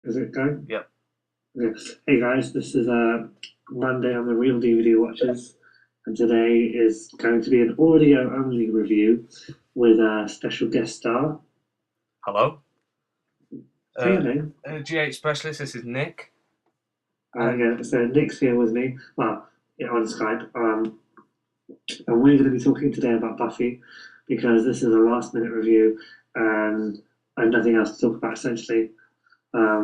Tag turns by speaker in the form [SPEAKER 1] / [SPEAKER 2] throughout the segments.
[SPEAKER 1] Is it going?
[SPEAKER 2] Yep.
[SPEAKER 1] Okay. Hey guys, this is Monday on the Real DVD Watches, and today is going to be an audio only review with a special guest star.
[SPEAKER 2] Hello.
[SPEAKER 1] Say your
[SPEAKER 2] Uh,
[SPEAKER 1] name.
[SPEAKER 2] G8 Specialist, this is Nick. And
[SPEAKER 1] Yeah, so Nick's here with me. Well, yeah, on Skype. And we're going to be talking today about Buffy because this is a last minute review, and I have nothing else to talk about essentially.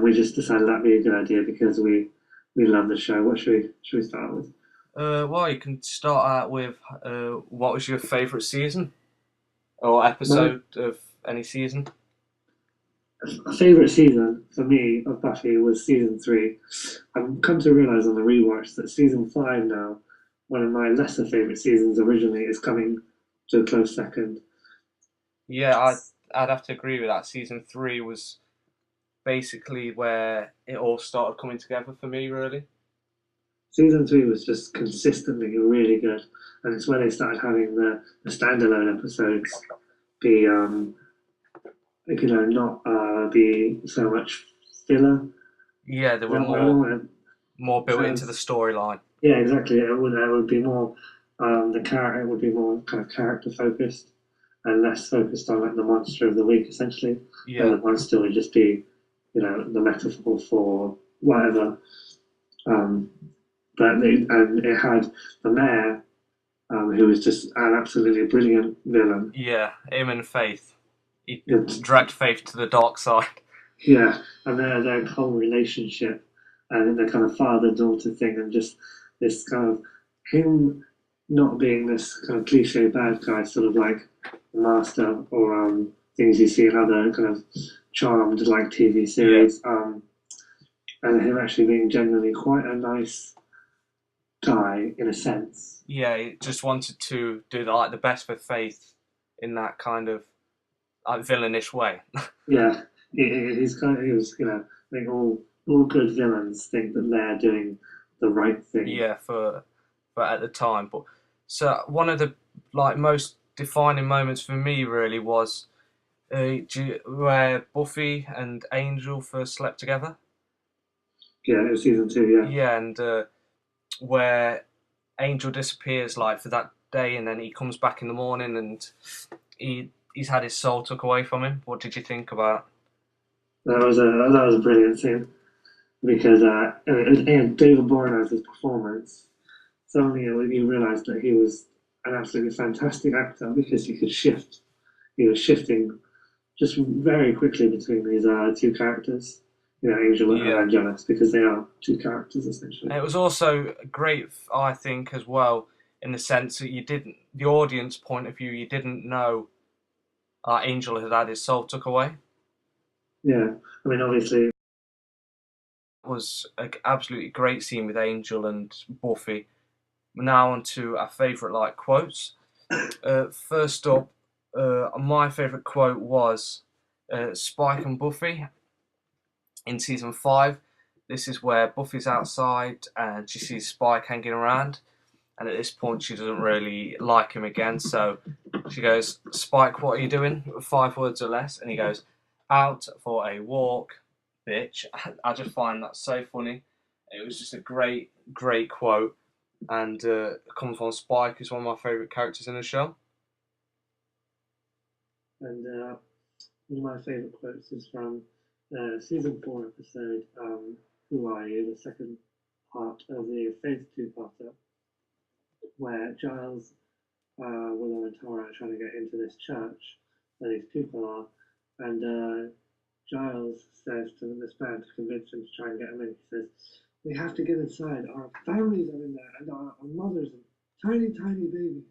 [SPEAKER 1] We just decided that'd be a good idea because we love the show. What should we start with?
[SPEAKER 2] well, you can start out with what was your favourite season or
[SPEAKER 1] My
[SPEAKER 2] episode of any season?
[SPEAKER 1] favorite season for me of Buffy was season three. I've come to realize on the rewatch that season five now, one of my lesser favorite seasons originally, is coming to a close second.
[SPEAKER 2] Yeah, I'd have to agree with that. Season 3 was basically where it all started coming together for me, really.
[SPEAKER 1] Season three was just consistently really good, and it's where they started having the standalone episodes be not be so much filler.
[SPEAKER 2] Yeah, there
[SPEAKER 1] Is
[SPEAKER 2] were
[SPEAKER 1] that what I don't want
[SPEAKER 2] more
[SPEAKER 1] to
[SPEAKER 2] built into the
[SPEAKER 1] sound?
[SPEAKER 2] storyline.
[SPEAKER 1] Yeah, exactly. It would be more the character would be more kind of character focused and less focused on like the monster of the week essentially, and
[SPEAKER 2] Yeah,
[SPEAKER 1] the monster would just be the metaphor for whatever. Um, and it had the mayor who was just an absolutely brilliant villain.
[SPEAKER 2] yeah, him and Faith. He
[SPEAKER 1] It's,
[SPEAKER 2] dragged Faith to the dark side.
[SPEAKER 1] yeah, and their whole relationship and the kind of father daughter thing, and just this kind of him not being this kind of cliche bad guy, sort of like the Master or things you see in other kind of charmed like TV
[SPEAKER 2] Yeah,
[SPEAKER 1] series, and him actually being genuinely quite a nice guy in a sense.
[SPEAKER 2] yeah, he just wanted to do the best for Faith in that kind of villainish way.
[SPEAKER 1] Yeah, he's kind of he was I think all good villains think that they're doing the right thing.
[SPEAKER 2] Yeah, for at the time. But so one of the most defining moments for me really was where Buffy and Angel first slept together.
[SPEAKER 1] Yeah, it was season two. Yeah,
[SPEAKER 2] Yeah, and where Angel disappears for that day, and then he comes back in the morning, and he's had his soul took away from him. What did you think about?
[SPEAKER 1] that was a brilliant scene because and David Boreanaz's performance. Suddenly you realised that he was an absolutely fantastic actor because he could shift. He was shifting just very quickly between these two characters, Angel and
[SPEAKER 2] Yeah,
[SPEAKER 1] Angelus, because they are two characters essentially.
[SPEAKER 2] it was also great, I think, as well, in the sense that the audience point of view, you didn't know Angel had his soul took away.
[SPEAKER 1] Yeah, I mean, obviously,
[SPEAKER 2] It was an absolutely great scene with Angel and Buffy. Now on to our favourite quotes. First up, my favourite quote was Spike and Buffy in season 5. This is where Buffy's outside and she sees Spike hanging around, and at this point she doesn't really like him again, so she goes, Spike, what are you doing? 5 words or less. And he goes, out for a walk, bitch. I just find that so funny. It was just a great quote, and coming from Spike, who's one of my favourite characters in the show.
[SPEAKER 1] and one of my favourite quotes is from season four episode "Who Are You?" the second part of the Faith two-parter, where Giles, Willow, and Tara are trying to get into this church where these people are, and Giles says to this man to convince him to try and get him in. He says, "We have to get inside. Our families are in there, and our mothers and tiny babies."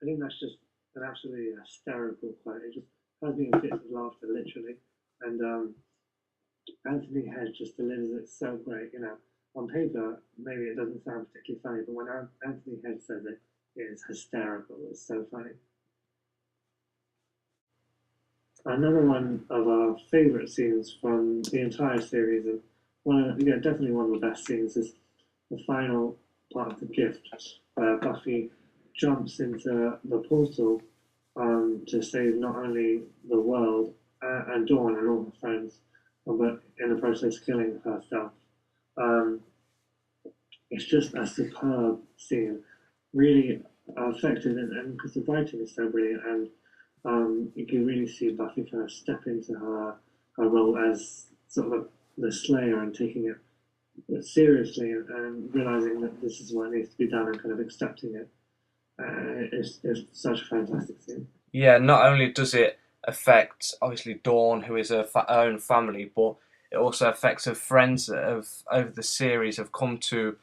[SPEAKER 1] I think that's just an absolutely hysterical quote. It just has me in fits of laughter, literally. And Anthony Head just delivers it so great. On paper, maybe it doesn't sound particularly funny, but when Anthony Head says it, it is hysterical. It's so funny. Another one of our favourite scenes from the entire series, and definitely one of the best scenes, is the final part of the gift, where Buffy jumps into the portal to save not only the world and Dawn and all her friends, but in the process killing herself. Um, it's just a superb scene, really effective, and because the writing is so brilliant, and you can really see Buffy kind of step into her role as sort of the Slayer and taking it seriously and realizing that this is what needs to be done and kind of accepting it. It's such a fantastic scene.
[SPEAKER 2] Yeah, not only does it affect obviously Dawn, who is her own family, but it also affects her friends that have over the series have come to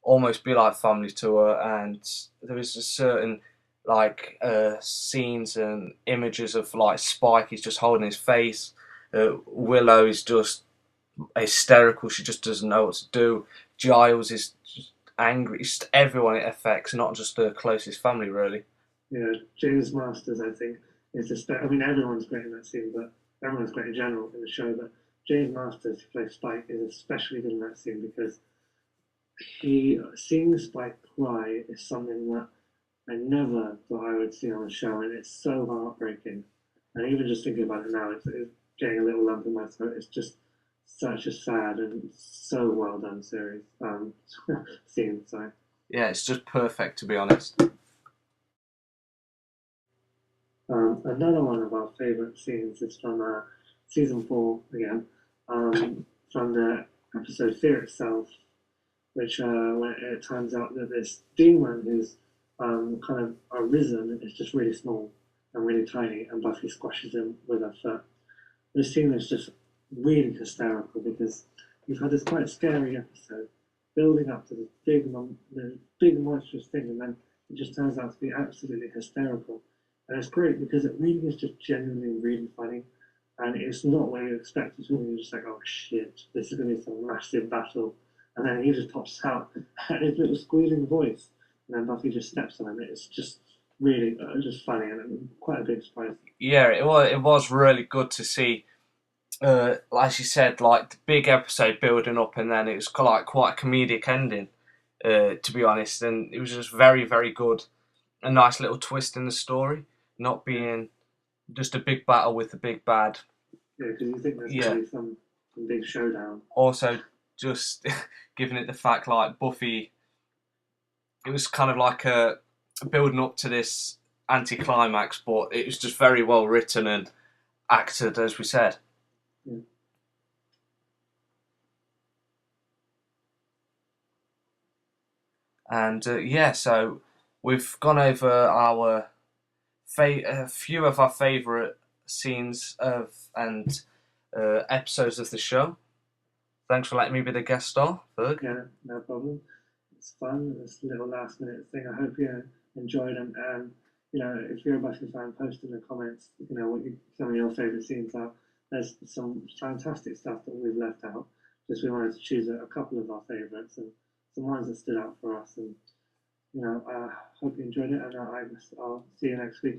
[SPEAKER 2] almost be like family to her, and there is a certain scenes and images of like Spike. He's just holding his face. Willow is just hysterical. She just doesn't know what to do. Giles is just angry. It's just everyone it affects, not just the closest family, really.
[SPEAKER 1] James Masters, I think, is just. I mean, everyone's great in that scene, but everyone's great in general in the show. But James Masters, who plays Spike, is especially good in that scene because seeing Spike cry is something that I never thought I would see on the show, and it's so heartbreaking. And even just thinking about it now, it's getting a little lump in my throat. It's just such a sad and so well done series. Scene, sorry.
[SPEAKER 2] Yeah, it's just perfect, to be honest.
[SPEAKER 1] Another one of our favourite scenes is from season 4 again, from the episode Fear Itself, which when it turns out that this demon who's kind of arisen is just really small and really tiny, and Buffy squashes him with her foot. This scene is just really hysterical because you've had this quite scary episode building up to this big monstrous thing, and then it just turns out to be absolutely hysterical. And it's great because it really is just genuinely really funny. And it's not what you expect. It's really just like, oh shit, this is going to be some massive battle. And then he just pops out and his little squealing voice. And then Buffy just steps on him. It's just really just funny and quite a big surprise.
[SPEAKER 2] Yeah, it was really good to see. As you said, like the big episode building up, and then it was like quite a comedic ending. To be honest, and it was just very, very good. A nice little twist in the story, not being just a big battle with the big bad.
[SPEAKER 1] Yeah, because you think there's going to be some big showdown.
[SPEAKER 2] Also, just giving it the fact like Buffy, it was kind of like a building up to this anti-climax, but it was just very well written and acted, as we said.
[SPEAKER 1] Yeah.
[SPEAKER 2] And so we've gone over a few of our favourite scenes of and episodes of the show. Thanks for letting me be the guest star, Ferg.
[SPEAKER 1] Yeah, no problem. It's fun. It's a little last minute thing. I hope you enjoyed them. And if you're a Buffy fan, post in the comments. What some of your favourite scenes are. There's some fantastic stuff that we've left out. Just we wanted to choose a couple of our favourites and some ones that stood out for us. And I hope you enjoyed it. And I guess I'll see you next week.